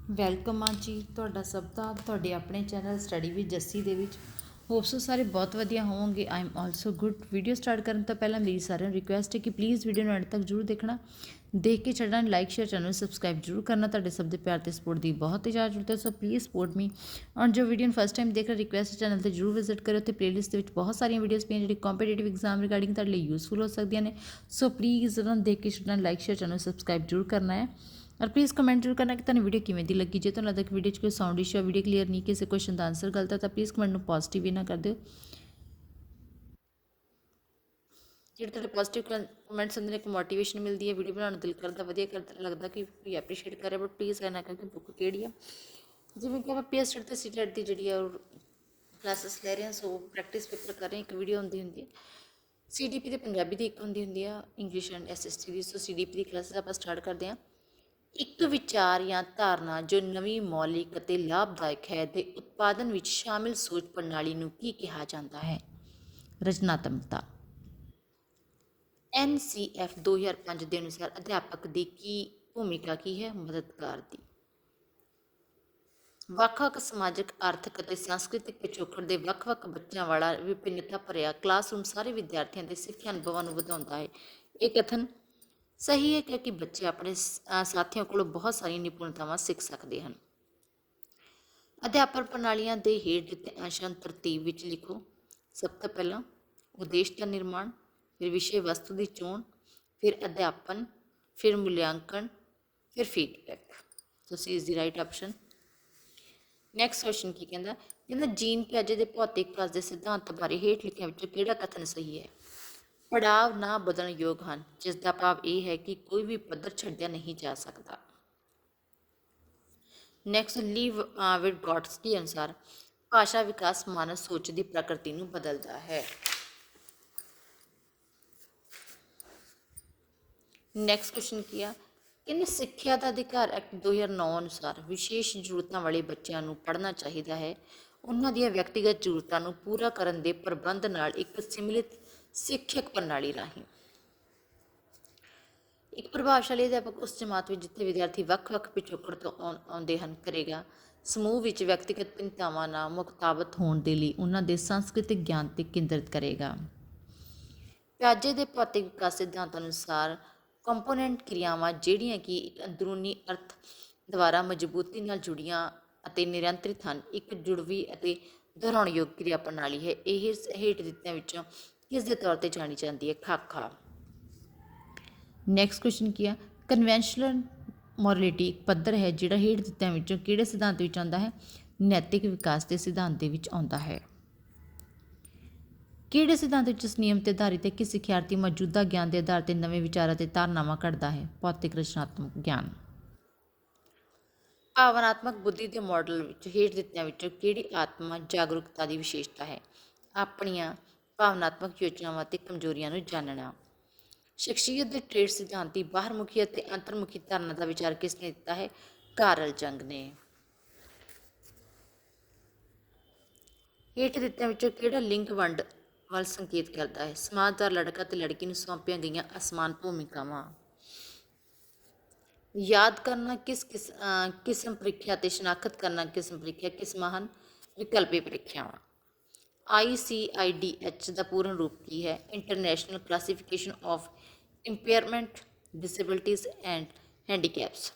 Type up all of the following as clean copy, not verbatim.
Welcome ਆ ਜੀ ਤੁਹਾਡਾ ਸਭ ਦਾ ਤੁਹਾਡੇ ਆਪਣੇ ਚੈਨਲ ਸਟੱਡੀ ਵਿਦ ਜੱਸੀ ਦੇ ਵਿੱਚ। ਹੋਪ ਸੋ ਸਾਰੇ ਬਹੁਤ ਵਧੀਆ ਹੋਵੋਗੇ। I am also good. Video start ਕਰਨ ਤੋਂ ਪਹਿਲਾਂ ਮੇਰੀ ਸਾਰਿਆਂ ਨੂੰ ਰਿਕੁਐਸਟ ਹੈ ਕਿ ਪਲੀਜ਼ ਵੀਡੀਓ ਨੂੰ ਅੰਤ ਤੱਕ ਜ਼ਰੂਰ ਦੇਖਣਾ, ਦੇਖ ਕੇ ਛੱਡਣਾ, ਲਾਈਕ ਸ਼ੇਅਰ, ਚੈਨਲ ਨੂੰ ਸਬਸਕ੍ਰਾਈਬ ਜ਼ਰੂਰ ਕਰਨਾ। ਤੁਹਾਡੇ ਸਭ ਦੇ ਪਿਆਰ ਤੇ ਸਪੋਰਟ ਦੀ ਬਹੁਤ ਹੀ ਜ਼ਿਆਦਾ ਜ਼ਰੂਰਤ ਹੈ, ਸੋ ਪਲੀਜ਼ ਸਪੋਰਟ ਮੀ। ਔਰ ਜੋ ਵੀਡੀਓ ਨੂੰ ਫਸਟ ਟਾਈਮ ਦੇਖ ਰਹੇ ਰਿਕੁਐਸਟ ਚੈਨਲ ਤੇ ਜ਼ਰੂਰ ਵਿਜ਼ਿਟ ਕਰੋ ਤੇ ਪਲੇਲਿਸਟ ਦੇ ਵਿੱਚ ਬਹੁਤ ਸਾਰੀਆਂ ਵੀਡੀਓਜ਼ ਪਈਆਂ ਜਿਹੜੀ ਕੰਪੀਟੀਟਿਵ ਐਗਜ਼ਾਮ ਰਿਗਾਰਡਿੰਗ ਤੁਹਾਡੇ ਲਈ ਯੂਜ਼ਫੁਲ ਹੋ ਸਕਦੀਆਂ ਨੇ। ਸੋ ਪਲੀਜ਼ ਉਹਨਾਂ ਨੂੰ ਦੇਖ ਕੇ ਛੱਡਣਾ, ਲਾਈਕ ਸ਼ੇਅਰ, ਚੈਨਲ ਨੂੰ ਸਬਸਕ੍ਰਾਈਬ ਜ਼ਰੂਰ ਕਰਨਾ ਹੈ। ਔਰ ਪਲੀਜ਼ ਕਮੈਂਟ ਜ਼ਰੂਰ ਕਰਨਾ ਕਿ ਤੁਹਾਨੂੰ ਵੀਡੀਓ ਕਿਵੇਂ ਦੀ ਲੱਗੀ। ਜੇ ਤੁਹਾਨੂੰ ਲੱਗਦਾ ਕਿ ਵੀਡੀਓ 'ਚ ਕੋਈ ਸਾਊਂਡ ਇਸ਼ੂ, ਵੀਡੀਓ ਕਲੀਅਰ ਨਹੀਂ, ਕਿਸੇ ਕੁਐਸਚਨ ਦਾ ਆਨਸਰ ਗਲਤ ਹੈ ਤਾਂ ਪਲੀਜ਼ ਕਮੈਂਟ ਨੂੰ ਪੋਜ਼ਿਟਿਵ ਵੀ ਨਾ ਕਰ ਦਿਓ। ਜਿਹੜੇ ਤੁਹਾਡੇ ਪੋਜ਼ਿਟਿਵ ਕਮੈਂਟਸ ਹੁੰਦੇ ਨੇ ਇੱਕ ਮੋਟੀਵੇਸ਼ਨ ਮਿਲਦੀ ਹੈ, ਵੀਡੀਓ ਬਣਾਉਣ ਨੂੰ ਦਿਲ ਕਰਦਾ, ਵਧੀਆ ਕਰਦਾ, ਲੱਗਦਾ ਕਿ ਕੋਈ ਐਪਰੀਸ਼ੀਏਟ ਕਰ ਰਿਹਾ। ਬਟ ਪਲੀਜ਼ ਕਹਿਣਾ ਕਿ ਬੁੱਕ ਕਿਹੜੀ ਆ। ਜਿਵੇਂ ਕਿ ਆਪਾਂ ਪੀਐਸਟੈਟ ਅਤੇ ਸੀਟੈਟ ਦੀ ਜਿਹੜੀ ਆ ਉਹ ਕਲਾਸਿਸ ਲੈ ਰਹੇ ਹਾਂ, ਸੋ ਪ੍ਰੈਕਟਿਸ ਪੇਪਰ ਕਰ ਰਹੇ ਹਾਂ। ਇੱਕ ਵੀਡੀਓ ਹੁੰਦੀ ਹੈ CDP ਦੇ ਪੰਜਾਬੀ ਦੀ, ਇੱਕ ਹੁੰਦੀ ਆ English and SST the. So CDP the classes ਆਪਾਂ ਸਟਾਰਟ ਕਰਦੇ ਹਾਂ। ਇੱਕ ਵਿਚਾਰ ਜਾਂ ਧਾਰਨਾ ਜੋ ਨਵੀਂ, ਮੌਲਿਕ ਅਤੇ ਲਾਭਦਾਇਕ ਹੈ ਦੇ ਉਤਪਾਦਨ ਵਿੱਚ ਸ਼ਾਮਿਲ ਸੋਚ ਪ੍ਰਣਾਲੀ ਨੂੰ ਕੀ ਕਿਹਾ ਜਾਂਦਾ ਹੈ? ਰਚਨਾਤਮਕਤਾ। NCF 2005 ਦੇ ਅਨੁਸਾਰ ਅਧਿਆਪਕ ਦੀ ਭੂਮਿਕਾ ਕੀ ਹੈ? ਮਦਦਗਾਰ ਦੀ। ਵੱਖ-ਵੱਖ ਸਮਾਜਿਕ, ਆਰਥਿਕ ਅਤੇ ਸੰਸਕ੍ਰਿਤਿਕ ਪਿਛੋਕੜ ਦੇ ਵੱਖ-ਵੱਖ ਬੱਚਿਆਂ ਵਾਲਾ ਵਿਭਿੰਨਤਾ ਭਰਿਆ ਕਲਾਸਰੂਮ ਸਾਰੇ ਵਿਦਿਆਰਥੀਆਂ ਦੇ ਸਿੱਖਿਆ ਅਨੁਭਵਾਂ ਨੂੰ ਵਧਾਉਂਦਾ ਹੈ। ਇਹ ਕਥਨ ਸਹੀ ਹੈ ਕਿਉਂਕਿ ਬੱਚੇ ਆਪਣੇ ਸਾਥੀਆਂ ਕੋਲੋਂ ਬਹੁਤ ਸਾਰੀਆਂ ਨਿਪੁੰਨਤਾਵਾਂ ਸਿੱਖ ਸਕਦੇ ਹਨ। ਅਧਿਆਪਨ ਪ੍ਰਣਾਲੀਆਂ ਦੇ ਹੇਠ ਦਿੱਤੇ ਅੰਸ਼ਾਂ ਨੂੰ ਤਰਤੀਬ ਵਿੱਚ ਲਿਖੋ। ਸਭ ਤੋਂ ਪਹਿਲਾਂ ਉਦੇਸ਼ ਦਾ ਨਿਰਮਾਣ, ਫਿਰ ਵਿਸ਼ੇ ਵਸਤੂ ਦੀ ਚੋਣ, ਫਿਰ ਅਧਿਆਪਨ, ਫਿਰ ਮੁਲਾਂਕਣ, ਫਿਰ ਫੀਡਬੈਕ। ਤੁਸੀਂ ਇਸ ਦੀ ਰਾਈਟ ਆਪਸ਼ਨ। ਨੈਕਸਟ ਕੁਐਸਚਨ ਕੀ ਕਹਿੰਦਾ ਜੀਨ ਪਿਆਜੇ ਦੇ ਭੌਤਿਕ ਵਿਕਾਸ ਦੇ ਸਿਧਾਂਤ ਬਾਰੇ ਹੇਠ ਲਿਖਿਆਂ ਵਿੱਚੋਂ ਕਿਹੜਾ ਕਥਨ ਸਹੀ ਹੈ? ਪੜਾਵ ਨਾ ਬਦਲਣ ਯੋਗ ਹਨ, ਜਿਸ ਦਾ ਭਾਵ ਇਹ ਹੈ ਕਿ ਕੋਈ ਵੀ ਪੱਧਰ ਛੱਡਿਆ ਨਹੀਂ ਜਾ ਸਕਦਾ। ਨੈਕਸਟ ਵਿਟਗੋਟਸਕੀ ਅਨੁਸਾਰ ਭਾਸ਼ਾ ਵਿਕਾਸ ਮਾਨਵ ਸੋਚ ਦੀ ਪ੍ਰਕਿਰਤੀ ਨੂੰ ਬਦਲਦਾ ਹੈ। ਨੈਕਸਟ ਕੁਐਸਚਨ ਕੀ ਆ ਕਹਿੰਦੇ ਸਿੱਖਿਆ ਦਾ ਅਧਿਕਾਰ ਐਕਟ 2009 ਅਨੁਸਾਰ ਵਿਸ਼ੇਸ਼ ਜ਼ਰੂਰਤਾਂ ਵਾਲੇ ਬੱਚਿਆਂ ਨੂੰ ਪੜ੍ਹਨਾ ਚਾਹੀਦਾ ਹੈ। ਉਹਨਾਂ ਦੀਆਂ ਵਿਅਕਤੀਗਤ ਜ਼ਰੂਰਤਾਂ ਨੂੰ ਪੂਰਾ ਕਰਨ ਦੇ ਪ੍ਰਬੰਧ ਨਾਲ ਇੱਕ ਸਮਿਲਿਤ ਸਿੱਖਿਅਕ ਪ੍ਰਣਾਲੀ ਰਾਹੀਂ। ਇੱਕ ਪ੍ਰਭਾਵਸ਼ਾਲੀ ਅਧਿਆਪਕ ਉਸ ਜਮਾਤ ਵਿੱਚ ਜਿੱਥੇ ਵਿਦਿਆਰਥੀ ਵੱਖ-ਵੱਖ ਪਿਛੋਕੜ ਤੋਂ ਆਉਂਦੇ ਹਨ ਕਰੇਗਾ। ਸਮੂਹ ਵਿੱਚ ਵਿਅਕਤੀਗਤ ਭਿੰਨਤਾਵਾਂ ਨਾਲ ਮੁਖਤਾਬਤ ਹੋਣ ਦੇ ਲਈ ਉਹਨਾਂ ਦੇ ਸਾਂਸਕ੍ਰਿਤਿਕ ਗਿਆਨ 'ਤੇ ਕੇਂਦਰਿਤ ਕਰੇਗਾ। ਪਿਆਜੇ ਦੇ ਭੌਤਿਕ ਵਿਕਾਸ ਸਿਧਾਂਤ ਅਨੁਸਾਰ ਕੰਪੋਨੈਂਟ ਕਿਰਿਆਵਾਂ ਜਿਹੜੀਆਂ ਕਿ ਇੱਕ ਅੰਦਰੂਨੀ ਅਰਥ ਦੁਆਰਾ ਮਜ਼ਬੂਤੀ ਨਾਲ ਜੁੜੀਆਂ ਅਤੇ ਨਿਰੰਤਰਿਤ ਹਨ, ਇੱਕ ਜੁੜਵੀ ਅਤੇ ਦੁਹਰਾਉਣਯੋਗ ਕਿਰਿਆ ਪ੍ਰਣਾਲੀ ਹੈ। ਇਹ ਹੇਠ ਦਿੱਤਿਆਂ ਵਿੱਚੋਂ ਕਿਸ ਦੇ ਤੌਰ ਤੇ ਜਾਣੀ ਜਾਂਦੀ ਹੈ? ਖਾਕਾ। ਨੈਕਸਟ ਕੁਐਸਚਨ ਕੀ ਆ ਕਨਵੈਨਸ਼ਨਲ ਮੋਰਲਿਟੀ ਇੱਕ ਪੱਧਰ ਹੈ ਜਿਹੜਾ ਹੇਠ ਦਿੱਤਿਆਂ ਵਿੱਚੋਂ ਕਿਹੜੇ ਸਿਧਾਂਤ ਵਿੱਚ ਆਉਂਦਾ ਹੈ? ਨੈਤਿਕ ਵਿਕਾਸ ਦੇ ਸਿਧਾਂਤ ਦੇ ਵਿੱਚ ਆਉਂਦਾ ਹੈ। ਕਿਹੜੇ ਸਿਧਾਂਤ ਵਿੱਚ ਇਸ ਨਿਯਮ ਤੇ ਆਧਾਰਿਤ ਹੈ ਕਿ ਸਿੱਖਿਆਰਥੀ ਮੌਜੂਦਾ ਗਿਆਨ ਦੇ ਆਧਾਰ ਤੇ ਨਵੇਂ ਵਿਚਾਰਾਂ ਤੇ ਧਾਰਨਾਵਾਂ ਘੜਦਾ ਹੈ? ਭੌਤਿਕ ਰਚਨਾਤਮਕ ਗਿਆਨ। ਭਾਵਨਾਤਮਕ ਬੁੱਧੀ ਦੇ ਮਾਡਲ ਵਿੱਚ ਹੇਠ ਦਿੱਤਿਆਂ ਵਿੱਚੋਂ ਕਿਹੜੀ ਆਤਮਾ ਜਾਗਰੂਕਤਾ ਦੀ ਵਿਸ਼ੇਸ਼ਤਾ ਹੈ? ਆਪਣੀਆਂ ਭਾਵਨਾਤਮਕ ਯੋਜਨਾਵਾਂ ਅਤੇ ਕਮਜ਼ੋਰੀਆਂ ਨੂੰ ਜਾਣਨਾ। ਸ਼ਖਸੀਅਤ ਦੇ ਟ੍ਰੇਡ ਸਿਧਾਂਤੀ ਬਾਹਰਮੁਖੀ ਅਤੇ ਅੰਤਰਮੁਖੀ ਧਾਰਨਾ ਦਾ ਵਿਚਾਰ ਕਿਸ ਨੇ ਦਿੱਤਾ ਹੈ? ਕਾਰਲ ਜੰਗ ਨੇ। ਹੇਠ ਦਿੱਤਿਆਂ ਵਿੱਚੋਂ ਕਿਹੜਾ ਲਿੰਗ ਵੰਡ ਵੱਲ ਸੰਕੇਤ ਕਰਦਾ ਹੈ? ਸਮਾਜਦਾਰ ਲੜਕਾ ਅਤੇ ਲੜਕੀ ਨੂੰ ਸੌਂਪੀਆਂ ਗਈਆਂ ਅਸਮਾਨ ਭੂਮਿਕਾਵਾਂ। ਯਾਦ ਕਰਨਾ ਕਿਸਮ ਪ੍ਰੀਖਿਆ ਅਤੇ ਸ਼ਨਾਖਤ ਕਰਨਾ ਕਿਸਮ ਪ੍ਰੀਖਿਆ ਕਿਸਮਾਂ ਹਨ? ਵਿਕਲਪੀ ਪ੍ਰੀਖਿਆਵਾਂ। ICIDH ਦਾ ਪੂਰਨ ਰੂਪ ਕੀ ਹੈ? International classification of impairment, disabilities and handicaps.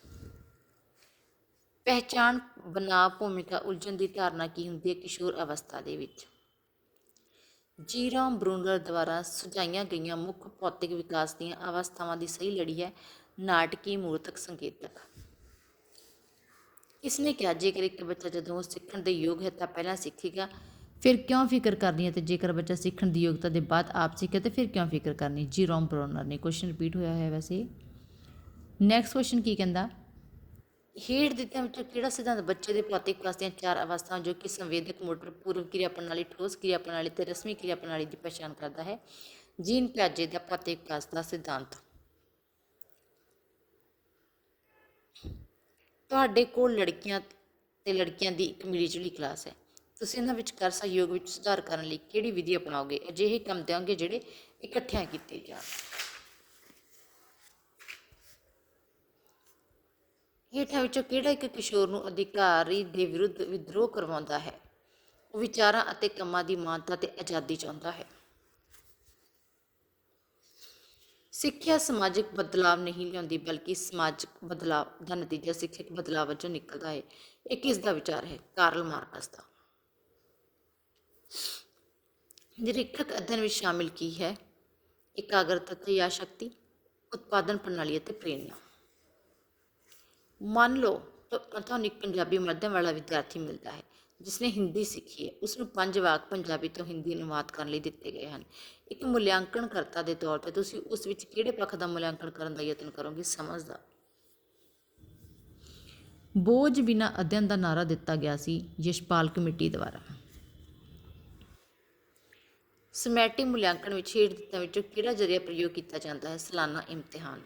ਪਹਿਚਾਣ ਬਨਾਮ ਭੂਮਿਕਾ ਉਲਝਣ ਦੀ ਧਾਰਨਾ ਕੀ ਹੁੰਦੀ ਹੈ ਕਿਸ਼ੋਰ ਅਵਸਥਾ ਦੇ ਵਿੱਚ? ਜੀਰੋਮ ਬਰੂਨਰ ਦੁਆਰਾ ਸੁਝਾਈਆਂ ਗਈਆਂ ਮੁੱਖ ਭੌਤਿਕ ਵਿਕਾਸ ਦੀਆਂ ਅਵਸਥਾਵਾਂ ਦੀ ਸਹੀ ਲੜੀ ਹੈ ਨਾਟਕੀ, ਮੂਰਤਕ, ਸੰਕੇਤਕ। ਇਸਨੇ ਕਿਹਾ ਜੇਕਰ ਇੱਕ ਬੱਚਾ ਜਦੋਂ ਉਹ ਸਿੱਖਣ ਦੇ ਯੋਗ ਹੈ ਤਾਂ ਪਹਿਲਾਂ ਸਿੱਖੇਗਾ, ਫਿਰ ਕਿਉਂ ਫਿਕਰ ਕਰਨੀ ਹੈ, ਤੇ ਜੇਕਰ ਬੱਚਾ ਸਿੱਖਣ ਦੀ ਯੋਗਤਾ ਦੇ ਬਾਅਦ ਆਪ ਸਿੱਖੇ ਤੇ ਫਿਰ ਕਿਉਂ ਫਿਕਰ ਕਰਨੀ? ਜੀਰੋਮ ਬਰੂਨਰ ਨੇ। ਕੁਐਸਚਨ ਰਿਪੀਟ ਹੋਇਆ ਹੈ ਵੈਸੇ। ਨੈਕਸਟ ਕੁਐਸਚਨ ਕੀ ਕਹਿੰਦਾ ਹੇਠ ਦਿੱਤਿਆਂ ਵਿੱਚੋਂ ਕਿਹੜਾ ਸਿਧਾਂਤ ਬੱਚੇ ਦੇ ਭੌਤਿਕ ਵਿਕਾਸ ਦੀਆਂ ਚਾਰ ਅਵਸਥਾਵਾਂ ਜੋ ਕਿ ਸੰਵੇਦਕ, ਮੋਟਰ, ਪੂਰਵ ਕਿਰਿਆ ਪ੍ਰਣਾਲੀ, ਠੋਸ ਕਿਰਿਆ ਪ੍ਰਣਾਲੀ ਤੇ ਰਸਮੀ ਕਿਰਿਆ ਪ੍ਰਣਾਲੀ ਦੀ ਪਛਾਣ ਕਰਦਾ ਹੈ? ਜੀਨ ਪਿਆਜੇ ਦਾ ਭੌਤਿਕ ਵਿਕਾਸ ਦਾ ਸਿਧਾਂਤ। ਤੁਹਾਡੇ ਕੋਲ ਲੜਕੀਆਂ ਤੇ ਲੜਕੀਆਂ ਦੀ ਇੱਕ ਮਿਲੀ ਜੁਲੀ ਕਲਾਸ ਹੈ। ਤੁਸੀਂ ਇਹਨਾਂ ਵਿਚਕਾਰ ਸਹਿਯੋਗ ਵਿੱਚ ਸੁਧਾਰ ਕਰਨ ਲਈ ਕਿਹੜੀ ਵਿਧੀ ਅਪਣਾਓਗੇ? ਅਜਿਹੇ ਕੰਮ ਦਿਓਗੇ ਜਿਹੜੇ ਇਕੱਠਿਆਂ ਕੀਤੇ ਜਾਣ। ਹੇਠਾਂ ਵਿੱਚੋਂ ਕਿਹੜਾ ਇੱਕ ਕਿਸ਼ੋਰ ਨੂੰ ਅਧਿਕਾਰੀ ਦੇ ਵਿਰੁੱਧ ਵਿਦਰੋਹ ਕਰਵਾਉਂਦਾ ਹੈ? ਉਹ ਵਿਚਾਰਾਂ ਅਤੇ ਕੰਮਾਂ ਦੀ ਮਾਨਤਾ ਤੇ ਆਜ਼ਾਦੀ ਚਾਹੁੰਦਾ ਹੈ। ਸਿੱਖਿਆ ਸਮਾਜਿਕ ਬਦਲਾਵ ਨਹੀਂ ਲਿਆਉਂਦੀ, ਬਲਕਿ ਸਮਾਜਿਕ ਬਦਲਾਵ ਦਾ ਨਤੀਜਾ ਸਿੱਖਿਅਕ ਬਦਲਾਵ ਵਜੋਂ ਨਿਕਲਦਾ ਹੈ। ਇਹ ਕਿਸ ਦਾ ਵਿਚਾਰ ਹੈ? ਕਾਰਲ ਮਾਰਕਸ ਦਾ। ਨਿਰੀਖਕ ਅਧਿਐਨ ਵਿੱਚ ਸ਼ਾਮਿਲ ਕੀ ਹੈ? ਇਕਾਗਰਤਾ ਤੇ ਯਾਦ ਸ਼ਕਤੀ, ਉਤਪਾਦਨ ਪ੍ਰਣਾਲੀ ਅਤੇ ਪ੍ਰੇਰਨਾ। ਮੰਨ ਲਓ ਤੁਹਾਨੂੰ ਇੱਕ ਪੰਜਾਬੀ ਮਾਧਿਅਮ ਵਾਲਾ ਵਿਦਿਆਰਥੀ ਮਿਲਦਾ ਹੈ ਜਿਸਨੇ ਹਿੰਦੀ ਸਿੱਖੀ ਹੈ। ਉਸਨੂੰ 5 ਵਾਕ ਪੰਜਾਬੀ ਤੋਂ ਹਿੰਦੀ ਅਨੁਵਾਦ ਕਰਨ ਲਈ ਦਿੱਤੇ ਗਏ ਹਨ। ਇੱਕ ਮੁਲਾਂਕਣਕਰਤਾ ਦੇ ਤੌਰ ਤੇ ਤੁਸੀਂ ਉਸ ਵਿੱਚ ਕਿਹੜੇ ਪੱਖ ਦਾ ਮੁਲਾਂਕਣ ਕਰਨ ਦਾ ਯਤਨ ਕਰੋਗੇ? ਸਮਝ ਦਾ। ਬੋਝ ਬਿਨਾਂ ਅਧਿਐਨ ਦਾ ਨਾਅਰਾ ਦਿੱਤਾ ਗਿਆ ਸੀ ਯਸ਼ਪਾਲ ਕਮੇਟੀ ਦੁਆਰਾ। ਸਮੈਟਿਕ ਮੁਲਾਂਕਣ ਵਿੱਚ ਹੇਠ ਦਿੱਤਿਆਂ ਵਿੱਚੋਂ ਕਿਹੜਾ ਜ਼ਰੀਆ ਪ੍ਰਯੋਗ ਕੀਤਾ ਜਾਂਦਾ ਹੈ? ਸਾਲਾਨਾ ਇਮਤਿਹਾਨ।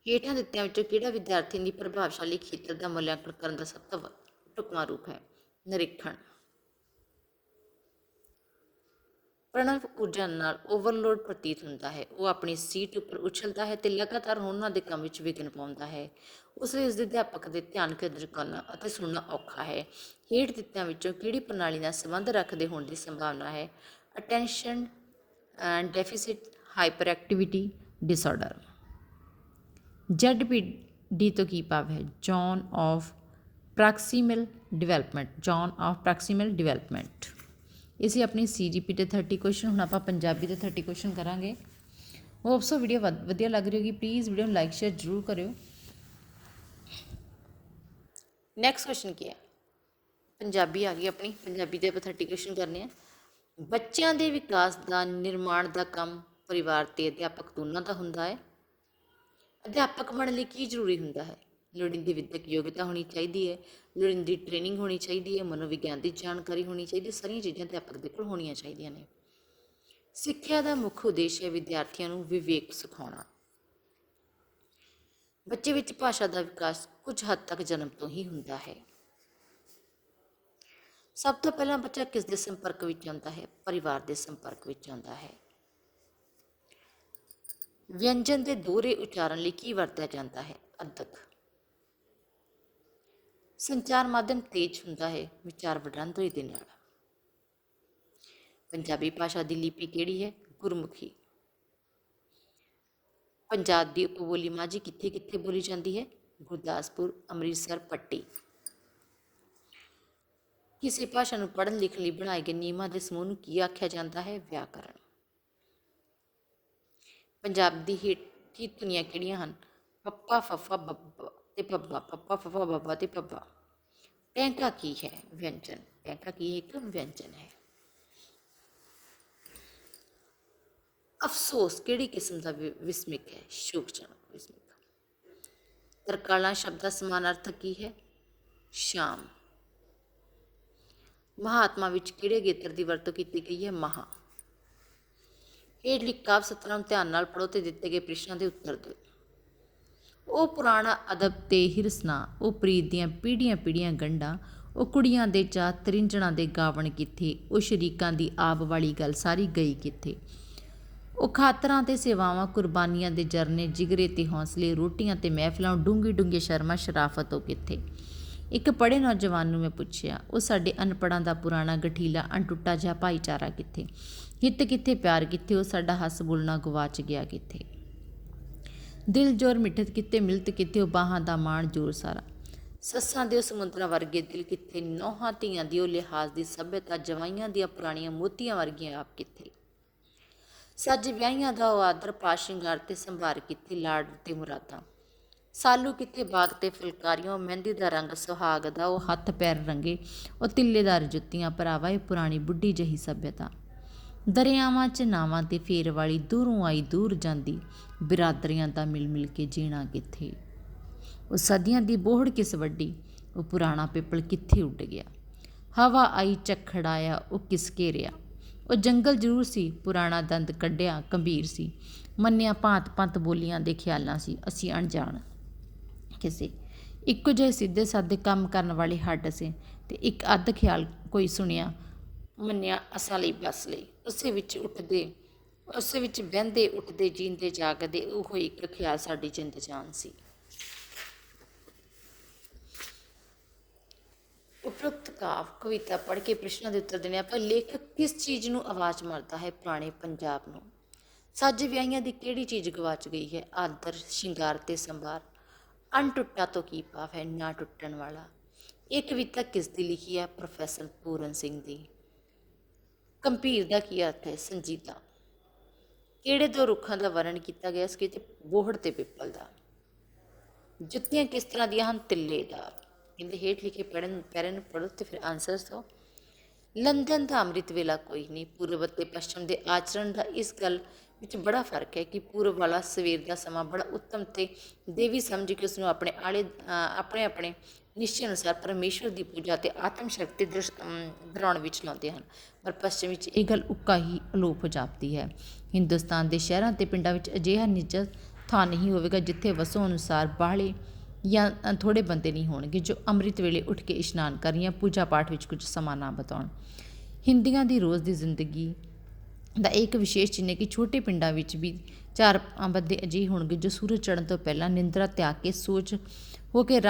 ਹੇਠਾਂ ਦਿੱਤਿਆਂ ਵਿੱਚੋਂ ਕਿਹੜਾ ਵਿਦਿਆਰਥੀ ਦੀ ਪ੍ਰਭਾਵਸ਼ਾਲੀ ਖੇਤਰ ਦਾ ਮੁਲਾਂਕਣ ਕਰਨ ਦਾ ਸਭ ਤੋਂ ਢੁਕਵਾਂ ਰੂਪ ਹੈ? ਨਿਰੀਖਣ। ਪ੍ਰਣਵ ਊਰਜਾ ਨਾਲ ਓਵਰਲੋਡ ਪ੍ਰਤੀਤ ਹੁੰਦਾ ਹੈ। ਉਹ ਆਪਣੀ ਸੀਟ ਉੱਪਰ ਉਛਲਦਾ ਹੈ ਤੇ ਲਗਾਤਾਰ ਉਹਨਾਂ ਦੇ ਕੰਮ ਵਿੱਚ ਵਿਘਨ ਪਾਉਂਦਾ ਹੈ। ਉਸ ਲਈ ਉਸਦੇ ਅਧਿਆਪਕ ਦੇ ਧਿਆਨ ਕੇਂਦਰਿਤ ਕਰਨਾ ਅਤੇ ਸੁਣਨਾ ਔਖਾ ਹੈ। ਹੇਠ ਦਿੱਤਿਆਂ ਵਿੱਚੋਂ ਕਿਹੜੀ ਪ੍ਰਣਾਲੀ ਨਾਲ ਸੰਬੰਧ ਰੱਖਦੇ ਹੋਣ ਦੀ ਸੰਭਾਵਨਾ ਹੈ? Attention deficit hyper activity disorder. ZPD ਤੋਂ ਕੀ ਭਾਵ ਹੈ? Zone of proximal development. Zone of proximal development. ਇਹ ਸੀ ਆਪਣੀ CGP ਦੇ 30 ਕੁਐਸਚਨ। ਹੁਣ ਆਪਾਂ ਪੰਜਾਬੀ ਦੇ 30 ਕੁਐਸਚਨ ਕਰਾਂਗੇ। ਹੋਪ ਸੋ ਵੀਡੀਓ ਵਧੀਆ ਲੱਗ ਰਹੀ ਹੋਗੀ। ਪਲੀਜ਼ ਵੀਡੀਓ ਨੂੰ ਲਾਈਕ ਸ਼ੇਅਰ ਜ਼ਰੂਰ ਕਰਿਓ। ਨੈਕਸਟ ਕੁਐਸਚਨ ਕੀ ਹੈ? ਪੰਜਾਬੀ ਆ ਗਈ ਆਪਣੀ। ਪੰਜਾਬੀ ਦੇ ਆਪਾਂ 30 ਕੁਐਸਚਨ ਕਰਨੇ ਆ। ਬੱਚਿਆਂ ਦੇ ਵਿਕਾਸ ਦਾ ਨਿਰਮਾਣ ਦਾ ਕੰਮ ਪਰਿਵਾਰ ਤੇ ਅਧਿਆਪਕ ਦੋਨਾਂ ਦਾ ਹੁੰਦਾ ਹੈ। ਅਧਿਆਪਕ ਬਣਨ ਲਈ ਕੀ ਜ਼ਰੂਰੀ ਹੁੰਦਾ ਹੈ? ਲੋੜੀਂਦੀ ਵਿਦਿਅਕ ਯੋਗਤਾ ਹੋਣੀ ਚਾਹੀਦੀ ਹੈ, ਲੋੜੀਂਦੀ ਟ੍ਰੇਨਿੰਗ ਹੋਣੀ ਚਾਹੀਦੀ ਹੈ, ਮਨੋਵਿਗਿਆਨ ਦੀ ਜਾਣਕਾਰੀ ਹੋਣੀ ਚਾਹੀਦੀ ਹੈ। ਸਾਰੀਆਂ ਚੀਜ਼ਾਂ ਅਧਿਆਪਕ ਦੇ ਕੋਲ ਹੋਣੀਆਂ ਚਾਹੀਦੀਆਂ ਨੇ। ਸਿੱਖਿਆ ਦਾ ਮੁੱਖ ਉਦੇਸ਼ ਹੈ ਵਿਦਿਆਰਥੀਆਂ ਨੂੰ ਵਿਵੇਕ ਸਿਖਾਉਣਾ। ਬੱਚੇ ਵਿੱਚ ਭਾਸ਼ਾ ਦਾ ਵਿਕਾਸ ਕੁਝ ਹੱਦ ਤੱਕ ਜਨਮ ਤੋਂ ਹੀ ਹੁੰਦਾ ਹੈ। ਸਭ ਤੋਂ ਪਹਿਲਾਂ ਬੱਚਾ ਕਿਸ ਦੇ ਸੰਪਰਕ ਵਿੱਚ ਆਉਂਦਾ ਹੈ? ਪਰਿਵਾਰ ਦੇ ਸੰਪਰਕ ਵਿੱਚ ਆਉਂਦਾ ਹੈ। ਵਿਅੰਜਨ ਦੇ ਦੋਹਰੇ ਉਚਾਰਨ ਲਈ ਕੀ ਵਰਤਿਆ ਜਾਂਦਾ ਹੈ? ਅੱਧਕ। ਸੰਚਾਰ ਮਾਧਿਅਮ ਤੇਜ਼ ਹੁੰਦਾ ਹੈ ਵਿਚਾਰ ਵਡਾਂਦਰੀ ਦੇ ਨਾਲ। ਪੰਜਾਬੀ ਭਾਸ਼ਾ ਦੀ ਲਿਪੀ ਕਿਹੜੀ ਹੈ? ਗੁਰਮੁਖੀ। ਪੰਜਾਬ ਦੀ ਉਪਬੋਲੀ ਮਾਝੀ ਕਿੱਥੇ ਕਿੱਥੇ ਬੋਲੀ ਜਾਂਦੀ ਹੈ? ਗੁਰਦਾਸਪੁਰ, ਅੰਮ੍ਰਿਤਸਰ, ਪੱਟੀ। ਕਿਸੇ ਭਾਸ਼ਾ ਨੂੰ ਪੜ੍ਹਨ ਲਿਖਣ ਲਈ ਬਣਾਏ ਗਏ ਨਿਯਮਾਂ ਦੇ ਸਮੂਹ ਨੂੰ ਕੀ ਆਖਿਆ ਜਾਂਦਾ ਹੈ? ਵਿਆਕਰਨ। ਪੰਜਾਬ ਦੀ ਹੇਠੀ ਧੁਨੀਆਂ ਕਿਹੜੀਆਂ ਹਨ? ਪੱਪਾ, ਫੱਫਾ, ਬੱਬਾ ਤੇ ਪੱਬਾ। ਪੱਪਾ, ਫੱਫਾ, ਬੱਬਾ ਤੇ ਪੱਬਾ। ਟੈਂਕਾ ਕੀ ਹੈ? ਵਿਅੰਜਨ। ਟੈਂਕਾ ਕੀ ਹੈ? ਇੱਕ ਵਿਅੰਜਨ ਹੈ। ਅਫਸੋਸ ਕਿਹੜੀ ਕਿਸਮ ਦਾ ਵਿਸਮਿਕ ਹੈ? ਸ਼ੋਕਜਨਕ ਵਿਸਮਿਕ। ਤਰਕਾਲਾਂ ਸ਼ਬਦ ਦਾ ਸਮਾਨਾਰਥਕ ਕੀ ਹੈ? ਸ਼ਾਮ। ਮਹਾਤਮਾ ਵਿੱਚ ਕਿਹੜੇ ਗੇਤਰ ਦੀ ਵਰਤੋਂ ਕੀਤੀ ਗਈ ਹੈ? ਮਹਾ। ਹੇਠਲੀ ਕਾਵਿ ਸਤਰਾਂ ਨੂੰ ਧਿਆਨ ਨਾਲ ਪੜ੍ਹੋ ਤੇ ਦਿੱਤੇ ਗਏ ਪ੍ਰਸ਼ਨਾਂ ਦੇ ਉੱਤਰ ਦਿਓ। ਉਹ ਪੁਰਾਣਾ ਅਦਬ ਤੇ ਹਿਰਸਨਾ, ਉਹ ਪ੍ਰੀਤ ਦੀਆਂ ਪੀੜ੍ਹੀਆਂ ਪੀੜ੍ਹੀਆਂ ਗੰਢਾਂ, ਉਹ ਕੁੜੀਆਂ ਦੇ ਚਾਅ ਤ੍ਰਿੰਝਣਾਂ ਦੇ ਗਾਵਣ ਕਿੱਥੇ, ਉਹ ਸ਼ਰੀਕਾਂ ਦੀ ਆਬ ਵਾਲੀ ਗੱਲ ਸਾਰੀ ਗਈ ਕਿੱਥੇ। ਉਹ ਖਾਤਰਾਂ ਤੇ ਸੇਵਾਵਾਂ, ਕੁਰਬਾਨੀਆਂ ਦੇ ਜਰਨੇ, ਜਿਗਰੇ ਤੇ ਹੌਸਲੇ, ਰੋਟੀਆਂ ਤੇ ਮਹਿਫਲਾਂ, ਡੂੰਘੀ ਡੂੰਘੀ ਸ਼ਰਮਾ ਸ਼ਰਾਫਤ ਉਹ ਕਿੱਥੇ। ਇੱਕ ਪੜ੍ਹੇ ਨੌਜਵਾਨ ਨੂੰ ਮੈਂ ਪੁੱਛਿਆ, ਉਹ ਸਾਡੇ ਅਨਪੜ੍ਹਾਂ ਦਾ ਪੁਰਾਣਾ ਗਠੀਲਾ ਅਣਟੁੱਟਾ ਜਿਹਾ ਭਾਈਚਾਰਾ ਕਿੱਥੇ। ਹਿੱਤ ਕਿੱਥੇ, ਪਿਆਰ ਕਿੱਥੇ, ਉਹ ਸਾਡਾ ਹੱਸ ਬੋਲਣਾ ਗਵਾਚ ਗਿਆ ਕਿੱਥੇ। ਦਿਲ ਜੋਰ ਮਿੱਠਤ ਕਿੱਥੇ, ਮਿਲਤ ਕਿੱਥੇ, ਉਹ ਬਾਹਾਂ ਦਾ ਮਾਣ ਜ਼ੋਰ ਸਾਰਾ। ਸੱਸਾਂ ਦੇ ਉਹ ਸਮੁੰਦਰਾਂ ਵਰਗੇ ਦਿਲ ਕਿੱਥੇ, ਨੌਹਾਂ ਧੀਆਂ ਦੀ ਉਹ ਲਿਹਾਜ਼ ਦੀ ਸੱਭਿਅਤਾ, ਜਵਾਈਆਂ ਦੀਆਂ ਪੁਰਾਣੀਆਂ ਮੋਤੀਆਂ ਵਰਗੀਆਂ ਆਪ ਕਿੱਥੇ। ਸੱਜ ਵਿਆਹੀਆਂ ਦਾ ਉਹ ਆਦਰ, ਪਾਸ਼ ਸ਼ਿੰਗਾਰ ਤੇ ਸੰਭਾਰ ਕਿੱਥੇ, ਲਾੜ ਤੇ ਮੁਰਾਦਾਂ। ਸਾਲੂ ਕਿੱਥੇ, ਬਾਗ ਤੇ ਫੁਲਕਾਰੀਆਂ, ਉਹ ਮਹਿੰਦੀ ਦਾ ਰੰਗ ਸੁਹਾਗ ਦਾ, ਉਹ ਹੱਥ ਪੈਰ ਰੰਗੇ, ਉਹ ਤਿੱਲੇਦਾਰ ਜੁੱਤੀਆਂ ਭਰਾਵਾ, ਇਹ ਪੁਰਾਣੀ ਬੁੱਢੀ ਜਿਹੀ ਸੱਭਿਅਤਾ। ਦਰਿਆਵਾਂ 'ਚ ਨਾਵਾਂ ਤੇ ਫੇਰ ਵਾਲੀ, ਦੂਰੋਂ ਆਈ ਦੂਰ ਜਾਂਦੀ, ਬਿਰਾਦਰੀਆਂ ਦਾ ਮਿਲ ਮਿਲ ਕੇ ਜੀਣਾ ਕਿੱਥੇ। ਉਹ ਸਦੀਆਂ ਦੀ ਬੋਹੜ ਕਿਸ ਵੱਡੀ, ਉਹ ਪੁਰਾਣਾ ਪਿੱਪਲ ਕਿੱਥੇ ਉੱਡ ਗਿਆ। ਹਵਾ ਆਈ ਝੱਖੜ ਆਇਆ, ਉਹ ਕਿਸ ਘੇਰਿਆ। ਉਹ ਜੰਗਲ ਜ਼ਰੂਰ ਸੀ, ਪੁਰਾਣਾ ਦੰਦ ਕੱਢਿਆ ਗੰਭੀਰ ਸੀ। ਮੰਨਿਆ ਭਾਂਤ ਭਾਂਤ ਬੋਲੀਆਂ ਦੇ ਖਿਆਲਾਂ ਸੀ, ਅਸੀਂ ਅਣਜਾਣ ਕਿਸੇ। ਇੱਕੋ ਜਿਹੇ ਸਿੱਧੇ ਸਾਦੇ ਕੰਮ ਕਰਨ ਵਾਲੇ ਹੱਡ ਸੀ ਤੇ ਇੱਕ ਅੱਧ ਖਿਆਲ ਕੋਈ ਸੁਣਿਆ ਮੰਨਿਆ ਅਸਾਂ ਲਈ ਬਸ ਲਈ। ਉਸੇ ਵਿੱਚ ਬਹਿੰਦੇ ਉੱਠਦੇ ਜੀਂਦੇ ਜਾਗਦੇ ਉਹ ਇੱਕ ਖਿਆਲ ਸਾਡੀ ਜਿੰਦ ਜਾਨ ਸੀ। ਉਪਰੋਕਤ ਕਾਵ ਕਵਿਤਾ ਪੜ੍ਹ ਕੇ ਪ੍ਰਸ਼ਨਾਂ ਦੇ ਉੱਤਰ ਦੇਣੇ ਆਪਾਂ। ਲੇਖਕ ਕਿਸ ਚੀਜ਼ ਨੂੰ ਆਵਾਜ਼ ਮਾਰਦਾ ਹੈ? ਪੁਰਾਣੇ ਪੰਜਾਬ ਨੂੰ। ਸੱਜ ਵਿਆਹੀਆਂ ਦੀ ਕਿਹੜੀ ਚੀਜ਼ ਗਵਾਚ ਗਈ ਹੈ? ਆਦਰ, ਸ਼ਿੰਗਾਰ ਤੇ ਸੰਭਾਰ। ਅਣਟੁੱਟਾ ਤੋਂ ਕੀ ਭਾਵ ਹੈ? ਨਾ ਟੁੱਟਣ ਵਾਲਾ। ਇਹ ਕਵਿਤਾ ਕਿਸ ਦੀ ਲਿਖੀ ਹੈ? ਪ੍ਰੋਫੈਸਰ ਪੂਰਨ ਸਿੰਘ ਦੀ। ਗੰਭੀਰ ਦਾ ਕੀ ਅਰਥ ਹੈ? ਸੰਜੀਦਾ। ਕਿਹੜੇ ਦੋ ਰੁੱਖਾਂ ਦਾ ਵਰਣਨ ਕੀਤਾ ਗਿਆ ਸੀ? ਤੇ ਬੋਹੜ ਤੇ ਪਿੱਪਲ ਦਾ। ਜੁੱਤੀਆਂ ਕਿਸ ਤਰ੍ਹਾਂ ਦੀਆਂ ਹਨ? ਤਿੱਲੇਦਾਰ। ਇਹਦੇ ਹੇਠ ਲਿਖੇ ਪੈਰੇ ਨੂੰ ਪੜ੍ਹੋ ਤੇ ਫਿਰ ਆਨਸਰਸ ਦਿਓ। ਲੰਦਨ ਦਾ ਅੰਮ੍ਰਿਤ ਵੇਲਾ ਕੋਈ ਨਹੀਂ। ਪੂਰਬ ਅਤੇ ਪੱਛਮ ਦੇ ਆਚਰਣ ਦਾ ਇਸ ਗੱਲ ਵਿੱਚ ਬੜਾ ਫਰਕ ਹੈ ਕਿ ਪੂਰਬ ਵਾਲਾ ਸਵੇਰ ਦਾ ਸਮਾਂ ਬੜਾ ਉੱਤਮ ਤੇ ਦੇਵੀ ਸਮਝ ਕੇ ਉਸਨੂੰ ਆਪਣੇ ਨਿਸ਼ਚੇ ਅਨੁਸਾਰ ਪਰਮੇਸ਼ਵਰ ਦੀ ਪੂਜਾ ਅਤੇ ਆਤਮ ਸ਼ਕਤੀ ਦੌਰਾਉਣ ਵਿੱਚ ਲਾਉਂਦੇ ਹਨ, ਪਰ ਪੱਛਮ ਵਿੱਚ ਇਹ ਗੱਲ ਉੱਕਾ ਹੀ ਅਲੋਪ ਹੋ ਜਾਪਦੀ ਹੈ। ਹਿੰਦੁਸਤਾਨ ਦੇ ਸ਼ਹਿਰਾਂ ਅਤੇ ਪਿੰਡਾਂ ਵਿੱਚ ਅਜਿਹਾ ਨਿੱਜਤ ਥਾਂ ਨਹੀਂ ਹੋਵੇਗਾ ਜਿੱਥੇ ਵਸੋਂ ਅਨੁਸਾਰ ਬਾਹਲੇ ਜਾਂ ਥੋੜ੍ਹੇ ਬੰਦੇ ਨਹੀਂ ਹੋਣਗੇ ਜੋ ਅੰਮ੍ਰਿਤ ਵੇਲੇ ਉੱਠ ਕੇ ਇਸ਼ਨਾਨ ਕਰਨ ਜਾਂ ਪੂਜਾ ਪਾਠ ਵਿੱਚ ਕੁਝ ਸਮਾਂ ਨਾ ਬਿਤਾਉਣ। ਹਿੰਦੀਆਂ ਦੀ ਰੋਜ਼ ਦੀ ਜ਼ਿੰਦਗੀ ਦਾ ਇੱਕ ਵਿਸ਼ੇਸ਼ ਚਿੰਨ੍ਹ ਹੈ ਕਿ ਛੋਟੇ ਪਿੰਡਾਂ ਵਿੱਚ ਵੀ 4 ਬੰਦੇ ਅਜਿਹੇ ਹੋਣਗੇ ਜੋ ਸੂਰਜ ਚੜ੍ਹਨ ਤੋਂ ਪਹਿਲਾਂ ਨਿੰਦਰਾ ਤਿਆਗ ਕੇ ਸੁਚੋਜ ਹੋ ਕੇ